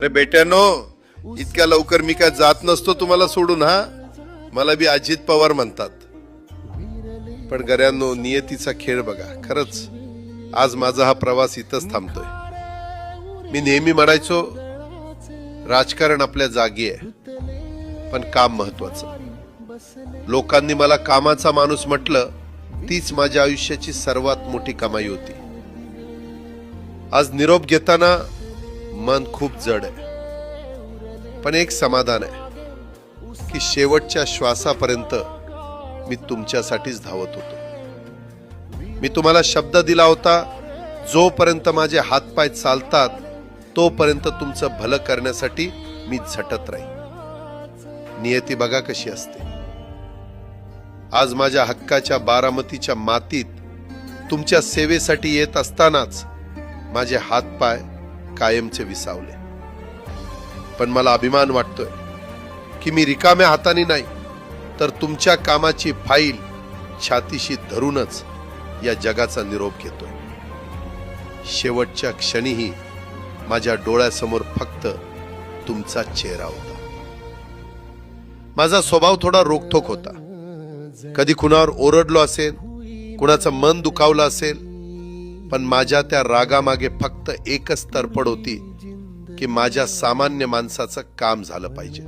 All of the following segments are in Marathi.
अरे बेट्यानो, इतक्या लवकर मी काय जात नसतो तुम्हाला सोडून. हा, मला बी अजित पवार म्हणतात. पण गऱ्यांनो, नियतीचा खेळ बघा. खरंच आज माझा हा प्रवास इथंच थांबतोय. मी नेहमी म्हणायचो राजकारण आपल्या जागी आहे, पण काम महत्वाचं. लोकांनी मला कामाचा माणूस म्हटलं, तीच माझ्या आयुष्याची सर्वात मोठी कमाई होती. आज निरोप घेताना मन खूप जड आहे, पण एक समाधान आहे की शेवटच्या श्वासापर्यंत मी तुमच्यासाठीच धावत होतो. मी तुम्हाला शब्द दिला होता, जोपर्यंत माझे हातपाय चालतात तोपर्यंत तुमचं भलं करण्यासाठी मी झटत राहील. नियती बघा कशी असते. आज माझ्या हक्काच्या बारामतीच्या मातीत तुमच्या सेवेसाठी येत असतानाच माझे हातपाय कायमचे विसावले. पण मला अभिमान वाटतोय की मी रिकाम्या हाताने नाही, तर तुमच्या कामाची फाईल छातीशी धरूनच या जगाचा निरोप घेतोय. शेवटच्या क्षणीही माझ्या डोळ्यासमोर फक्त तुमचा चेहरा होता. माझा स्वभाव थोडा रोखठोक होता. कधी कुणावर ओरडलो असेल, कुणाचं मन दुखावलं असेल, पण माझ्या त्या रागामागे फक्त एकच तडफड होती की माझ्या सामान्य माणसाचं काम झालं पाहिजे.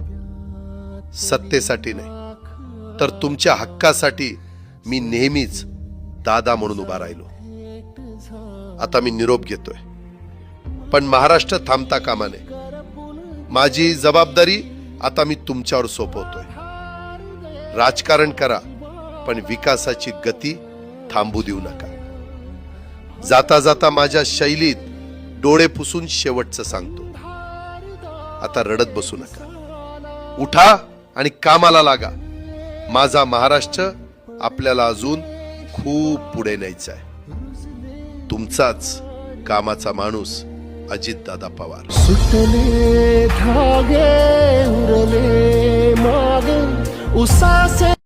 सत्तेसाठी नाही, तर तुमच्या हक्कासाठी मी नेहमीच दादा म्हणून उभा राहिलो. आता मी निरोप घेतोय, पण महाराष्ट्र थांबता कामा नये. माझी जबाबदारी आता मी तुमच्यावर सोपवतोय. राजकारण करा, पण विकासाची गती थांबू देऊ नका. जाता जाता माझ्या शैलीत डोळे पुसून शेवटचं सांगतो, आता रडत बसू नका. उठा आणि कामाला लागा. माझा महाराष्ट्र आपल्याला अजून खूप पुढे न्यायचा आहे. तुमचाच कामाचा माणूस अजितदादा पवार. सुटले धागे उरले माग उसासे